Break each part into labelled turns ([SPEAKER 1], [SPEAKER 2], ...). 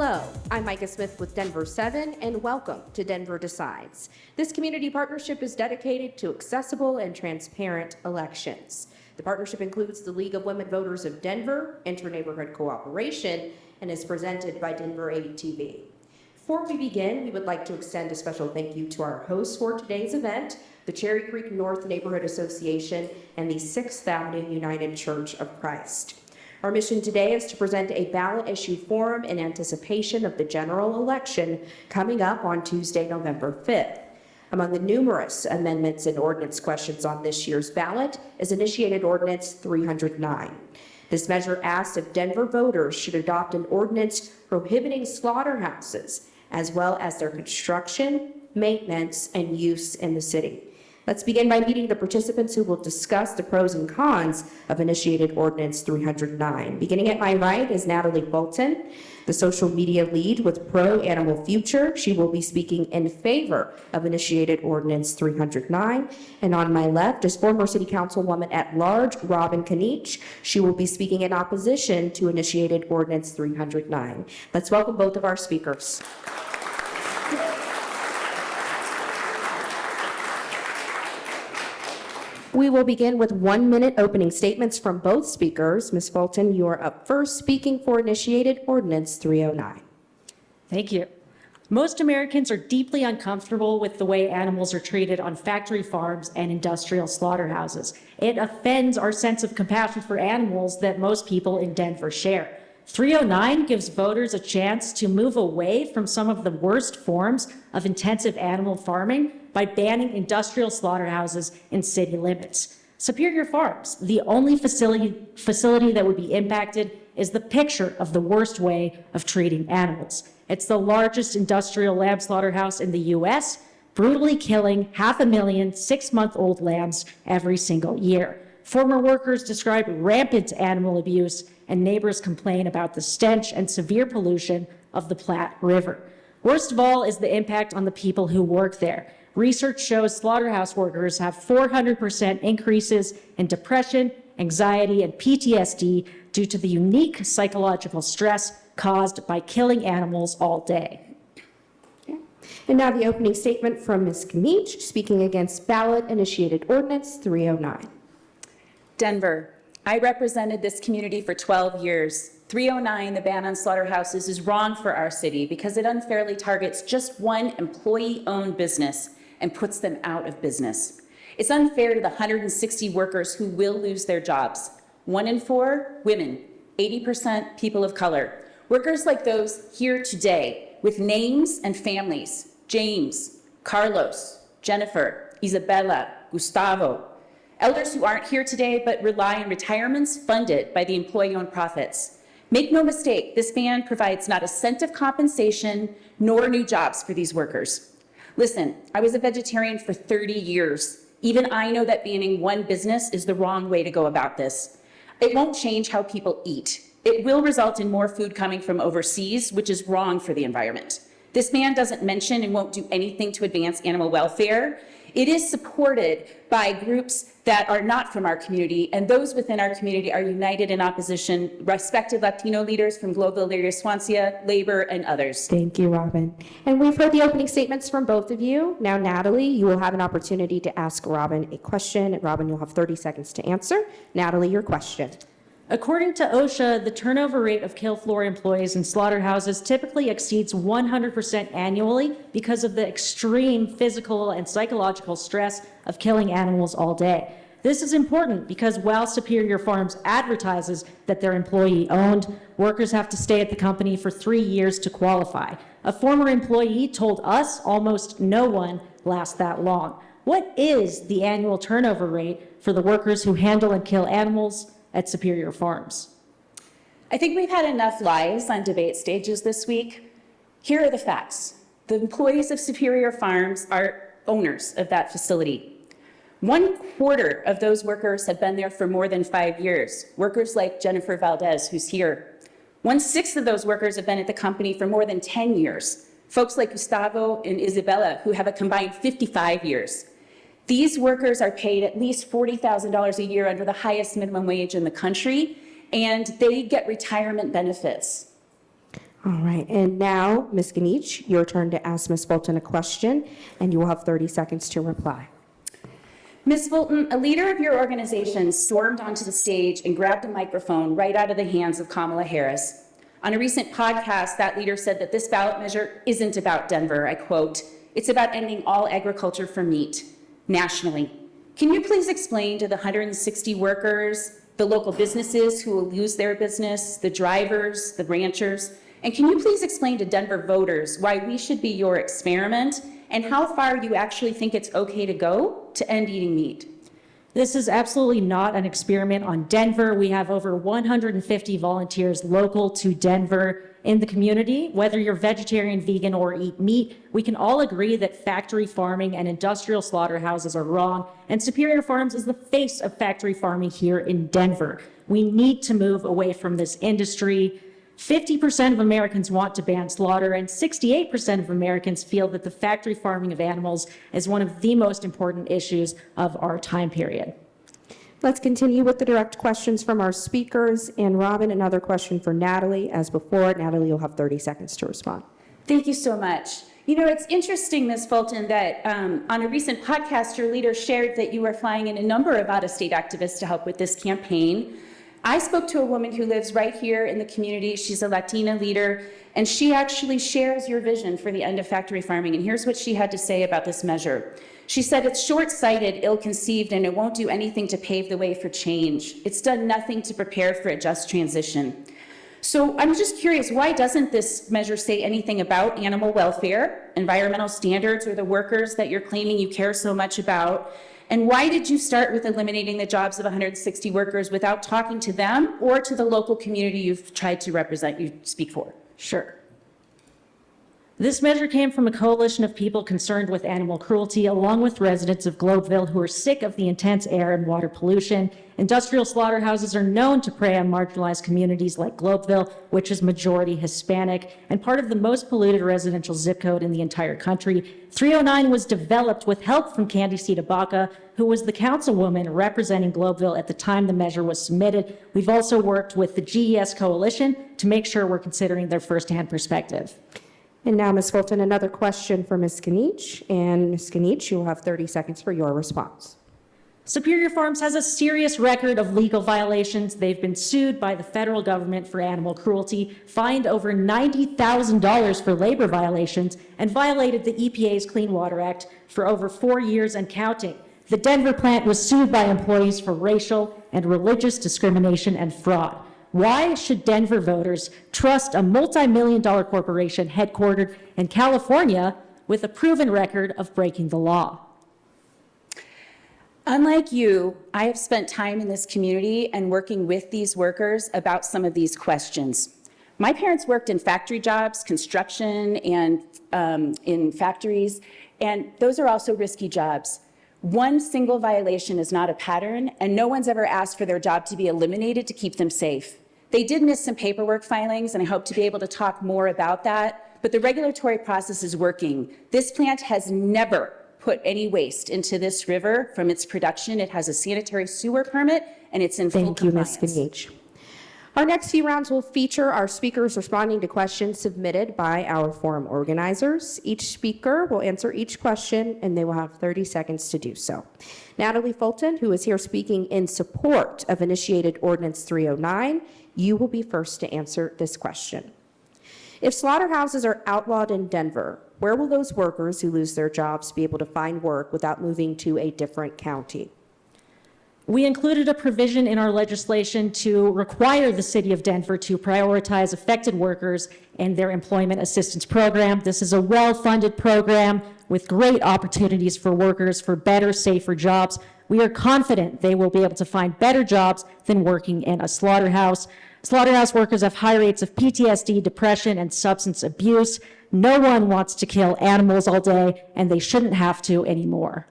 [SPEAKER 1] Hello, I'm Micah Smith with Denver 7, and welcome to Denver Decides. This community partnership is dedicated to accessible and transparent elections. The partnership includes the League of Women Voters of Denver, Inter-Neighborhood Cooperation, and is presented by Denver 8 TV. Before we begin, we would like to extend a special thank you to our hosts for today's event, the Cherry Creek North Neighborhood Association and the 6th Avenue United Church of Christ. Our mission today is to present a ballot issue forum in anticipation of the general election coming up on Tuesday, November 5th. Among the numerous amendments and ordinance questions on this year's ballot is initiated Ordinance 309. This measure asks if Denver voters should adopt an ordinance prohibiting slaughterhouses, as well as their construction, maintenance, and use in the city. Let's begin by meeting the participants who will discuss the pros and cons of initiated Ordinance 309. Beginning at my right is Natalie Bolton, the social media lead with Pro Animal Future. She will be speaking in favor of initiated Ordinance 309. And on my left is former City Councilwoman at Large, Robin Kanich. She will be speaking in opposition to initiated Ordinance 309. Let's welcome both of our speakers. We will begin with 1-minute opening statements from both speakers. Ms. Fulton, you are up first, speaking for initiated Ordinance 309.
[SPEAKER 2] Thank you. Most Americans are deeply uncomfortable with the way animals are treated on factory farms and industrial slaughterhouses. It offends our sense of compassion for animals that most people in Denver share. 309 gives voters a chance to move away from some of the worst forms of intensive animal farming by banning industrial slaughterhouses in city limits. Superior Farms, the only facility that would be impacted, is the picture of the worst way of treating animals. It's the largest industrial lamb slaughterhouse in the U.S., brutally killing 500,000 6-month-old lambs every single year. Former workers describe rampant animal abuse, and neighbors complain about the stench and severe pollution of the Platte River. Worst of all is the impact on the people who work there. Research shows slaughterhouse workers have 400% increases in depression, anxiety, and PTSD due to the unique psychological stress caused by killing animals all day.
[SPEAKER 1] Okay. And now the opening statement from Ms. Kanich, speaking against ballot-initiated Ordinance 309.
[SPEAKER 3] Denver. I represented this community for 12 years. 309, the ban on slaughterhouses, is wrong for our city because it unfairly targets just one employee-owned business and puts them out of business. It's unfair to the 160 workers who will lose their jobs. 1 in 4, women, 80% people of color. Workers like those here today with names and families: James, Carlos, Jennifer, Isabella, Gustavo. Elders who aren't here today but rely on retirements funded by the employee-owned profits. Make no mistake, this ban provides not a cent of compensation nor new jobs for these workers. Listen, I was a vegetarian for 30 years. Even I know that banning one business is the wrong way to go about this. It won't change how people eat. It will result in more food coming from overseas, which is wrong for the environment. This ban doesn't mention and won't do anything to advance animal welfare. It is supported by groups that are not from our community, and those within our community are united in opposition, respected Latino leaders from Global Area Swansea, Labor, and others.
[SPEAKER 1] Thank you, Robin. And we've heard the opening statements from both of you. Now, Natalie, you will have an opportunity to ask Robin a question. Robin, you'll have 30 seconds to answer. Natalie, your question.
[SPEAKER 2] According to OSHA, the turnover rate of kill floor employees in slaughterhouses typically exceeds 100% annually because of the extreme physical and psychological stress of killing animals all day. This is important because while Superior Farms advertises that they're employee-owned, workers have to stay at the company for 3 years to qualify. A former employee told us almost no one lasts that long. What is the annual turnover rate for the workers who handle and kill animals at Superior Farms?
[SPEAKER 3] I think we've had enough lies on debate stages this week. Here are the facts. The employees of Superior Farms are owners of that facility. 1/4 of those workers have been there for more than 5 years. Workers like Jennifer Valdez, who's here. 1/6 of those workers have been at the company for more than 10 years. Folks like Gustavo and Isabella, who have a combined 55 years. These workers are paid at least $40,000 a year under the highest minimum wage in the country, and they get retirement benefits.
[SPEAKER 1] All right, and now, Ms. Ganich, your turn to ask Ms. Fulton a question, and you will have 30 seconds to reply.
[SPEAKER 3] Ms. Fulton, a leader of your organization stormed onto the stage and grabbed a microphone right out of the hands of Kamala Harris. On a recent podcast, that leader said that this ballot measure isn't about Denver. I quote, "It's about ending all agriculture for meat nationally." Can you please explain to the 160 workers, the local businesses who will lose their business, the drivers, the ranchers, and can you please explain to Denver voters why we should be your experiment and how far you actually think it's okay to go to end eating meat?
[SPEAKER 2] This is absolutely not an experiment on Denver. We have over 150 volunteers local to Denver in the community. Whether you're vegetarian, vegan, or eat meat, we can all agree that factory farming and industrial slaughterhouses are wrong, and Superior Farms is the face of factory farming here in Denver. We need to move away from this industry. 50% of Americans want to ban slaughter, and 68% of Americans feel that the factory farming of animals is one of the most important issues of our time period.
[SPEAKER 1] Let's continue with the direct questions from our speakers. And Robin, another question for Natalie. As before, Natalie, you'll have 30 seconds to respond.
[SPEAKER 3] Thank you so much. You know, it's interesting, Ms. Fulton, that on a recent podcast, your leader shared that you were flying in a number of out-of-state activists to help with this campaign. I spoke to a woman who lives right here in the community. She's a Latina leader, and she actually shares your vision for the end of factory farming. And here's what she had to say about this measure. She said, "It's short-sighted, ill-conceived, and it won't do anything to pave the way for change. It's done nothing to prepare for a just transition." So I'm just curious, why doesn't this measure say anything about animal welfare, environmental standards, or the workers that you're claiming you care so much about? And why did you start with eliminating the jobs of 160 workers without talking to them or to the local community you've tried to represent, you speak for?
[SPEAKER 2] Sure. This measure came from a coalition of people concerned with animal cruelty, along with residents of Globeville who are sick of the intense air and water pollution. Industrial slaughterhouses are known to prey on marginalized communities like Globeville, which is majority Hispanic, and part of the most polluted residential zip code in the entire country. 309 was developed with help from Candy Baca, who was the councilwoman representing Globeville at the time the measure was submitted. We've also worked with the GES Coalition to make sure we're considering their firsthand perspective.
[SPEAKER 1] And now, Ms. Fulton, another question for Ms. Ganich. And Ms. Ganich, you will have 30 seconds for your response.
[SPEAKER 2] Superior Farms has a serious record of legal violations. They've been sued by the federal government for animal cruelty, fined over $90,000 for labor violations, and violated the EPA's Clean Water Act for over 4 years and counting. The Denver plant was sued by employees for racial and religious discrimination and fraud. Why should Denver voters trust a multi-million-dollar corporation headquartered in California with a proven record of breaking the law?
[SPEAKER 3] Unlike you, I have spent time in this community and working with these workers about some of these questions. My parents worked in factory jobs, construction, and in factories, and those are also risky jobs. One single violation is not a pattern, and no one's ever asked for their job to be eliminated to keep them safe. They did miss some paperwork filings, and I hope to be able to talk more about that, but the regulatory process is working. This plant has never put any waste into this river from its production. It has a sanitary sewer permit, and it's in full compliance.
[SPEAKER 1] Thank you, Ms. Ganich. Our next few rounds will feature our speakers responding to questions submitted by our forum organizers. Each speaker will answer each question, and they will have 30 seconds to do so. Natalie Fulton, who is here speaking in support of initiated Ordinance 309, you will be first to answer this question. If slaughterhouses are outlawed in Denver, where will those workers who lose their jobs be able to find work without moving to a different county?
[SPEAKER 2] We included a provision in our legislation to require the city of Denver to prioritize affected workers in their employment assistance program. This is a well-funded program with great opportunities for workers for better, safer jobs. We are confident they will be able to find better jobs than working in a slaughterhouse. Slaughterhouse workers have high rates of PTSD, depression, and substance abuse. No one wants to kill animals all day, and they shouldn't have to anymore.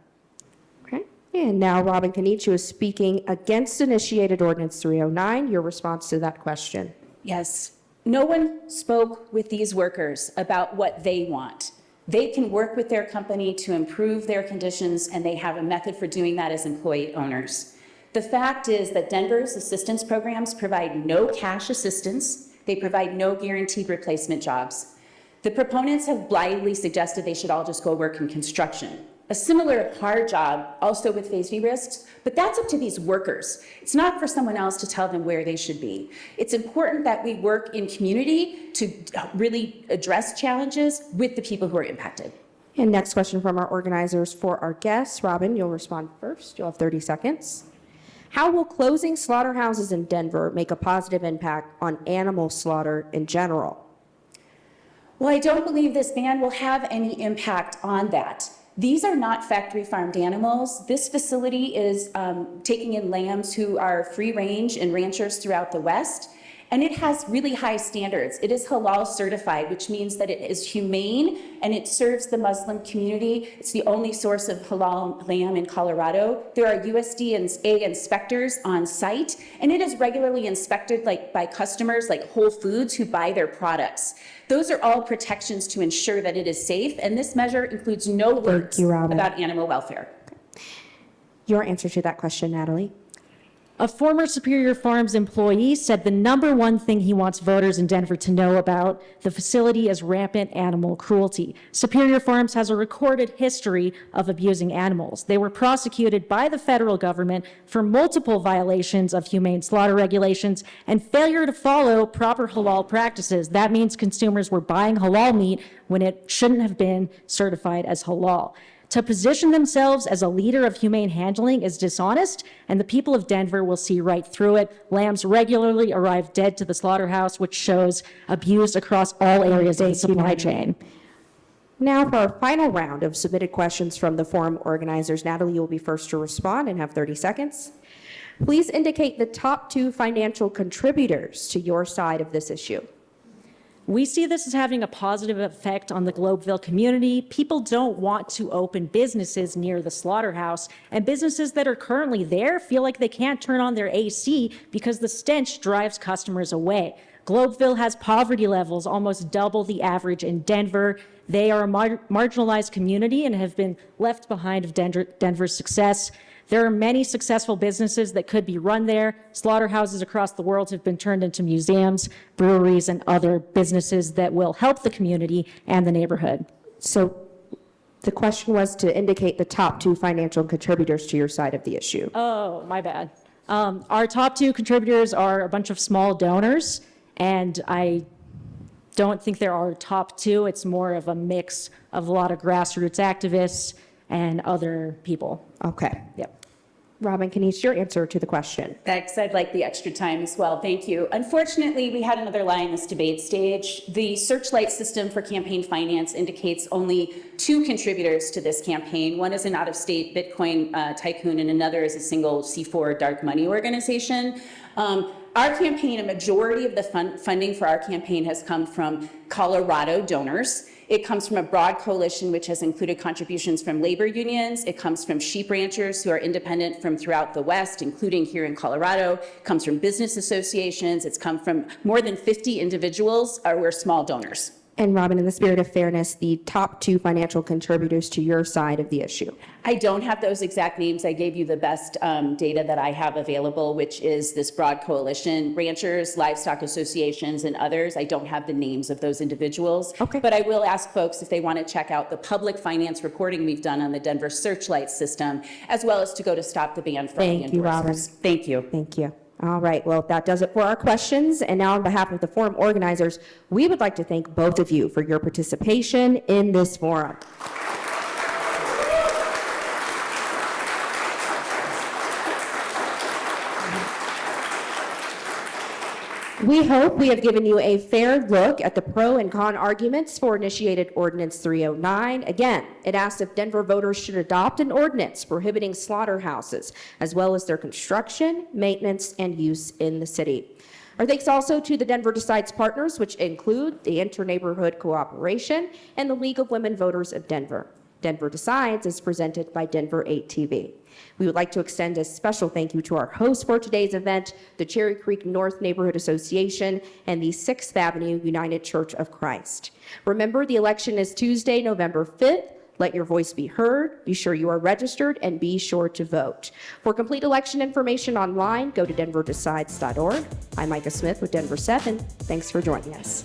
[SPEAKER 1] Okay. And now Robin Ganich is speaking against initiated Ordinance 309. Your response to that question.
[SPEAKER 3] Yes. No one spoke with these workers about what they want. They can work with their company to improve their conditions, and they have a method for doing that as employee owners. The fact is that Denver's assistance programs provide no cash assistance. They provide no guaranteed replacement jobs. The proponents have blithely suggested they should all just go work in construction. A similar hard job, also with safety risks, but that's up to these workers. It's not for someone else to tell them where they should be. It's important that we work in community to really address challenges with the people who are impacted.
[SPEAKER 1] And next question from our organizers for our guests. Robin, you'll respond first. You'll have 30 seconds. How will closing slaughterhouses in Denver make a positive impact on animal slaughter in general?
[SPEAKER 3] Well, I don't believe this ban will have any impact on that. These are not factory farmed animals. This facility is taking in lambs who are free range in ranchers throughout the West, and it has really high standards. It is halal certified, which means that it is humane and it serves the Muslim community. It's the only source of halal lamb in Colorado. There are USDA inspectors on site, and it is regularly inspected by customers like Whole Foods who buy their products. Those are all protections to ensure that it is safe, and this measure includes no words about animal welfare.
[SPEAKER 1] Your answer to that question, Natalie.
[SPEAKER 2] A former Superior Farms employee said the number one thing he wants voters in Denver to know about the facility is rampant animal cruelty. Superior Farms has a recorded history of abusing animals. They were prosecuted by the federal government for multiple violations of humane slaughter regulations and failure to follow proper halal practices. That means consumers were buying halal meat when it shouldn't have been certified as halal. To position themselves as a leader of humane handling is dishonest, and the people of Denver will see right through it. Lambs regularly arrive dead to the slaughterhouse, which shows abuse across all areas of the supply chain.
[SPEAKER 1] Now for our final round of submitted questions from the forum organizers. Natalie, you will be first to respond and have 30 seconds. Please indicate the top 2 financial contributors to your side of this issue.
[SPEAKER 2] We see this as having a positive effect on the Globeville community. People don't want to open businesses near the slaughterhouse, and businesses that are currently there feel like they can't turn on their AC because the stench drives customers away. Globeville has poverty levels almost double the average in Denver. They are a marginalized community and have been left behind of Denver's success. There are many successful businesses that could be run there. Slaughterhouses across the world have been turned into museums, breweries, and other businesses that will help the community and the neighborhood.
[SPEAKER 1] So the question was to indicate the top 2 financial contributors to your side of the issue.
[SPEAKER 2] Oh, my bad. Our top 2 contributors are a bunch of small donors, and I don't think there are top 2. It's more of a mix of a lot of grassroots activists and other people.
[SPEAKER 1] Okay.
[SPEAKER 2] Yep.
[SPEAKER 1] Robin, Kanice, your answer to the question.
[SPEAKER 3] Thanks. I'd like the extra time as well. Thank you. Unfortunately, we had another lie in this debate stage. The Searchlight system for campaign finance indicates only 2 contributors to this campaign. One is an out-of-state Bitcoin tycoon, and another is a single C4 dark money organization. Our campaign, a majority of the funding for our campaign has come from Colorado donors. It comes from a broad coalition which has included contributions from labor unions. It comes from sheep ranchers who are independent from throughout the West, including here in Colorado. It comes from business associations. It's come from more than 50 individuals who are small donors.
[SPEAKER 1] And Robin, in the spirit of fairness, the top 2 financial contributors to your side of the issue.
[SPEAKER 3] I don't have those exact names. I gave you the best data that I have available, which is this broad coalition, ranchers, livestock associations, and others. I don't have the names of those individuals.
[SPEAKER 1] Okay.
[SPEAKER 3] But I will ask folks if they want to check out the public finance reporting we've done on the Denver Searchlight system, as well as to go to Stop the Ban for all the
[SPEAKER 1] Thank you, Robin.
[SPEAKER 3] endorsers. Thank you.
[SPEAKER 1] Thank you. All right, well, that does it for our questions. And now on behalf of the forum organizers, we would like to thank both of you for your participation in this forum. We hope we have given you a fair look at the pro and con arguments for initiated Ordinance 309. Again, it asks if Denver voters should adopt an ordinance prohibiting slaughterhouses, as well as their construction, maintenance, and use in the city. Our thanks also to the Denver Decides partners, which include the Inter-Neighborhood Cooperation and the League of Women Voters of Denver. Denver Decides is presented by Denver 8 TV. We would like to extend a special thank you to our hosts for today's event, the Cherry Creek North Neighborhood Association and the 6th Avenue United Church of Christ. Remember, the election is Tuesday, November 5th. Let your voice be heard, be sure you are registered, and be sure to vote. For complete election information online, go to denverdecides.org. I'm Micah Smith with Denver 7. Thanks for joining us.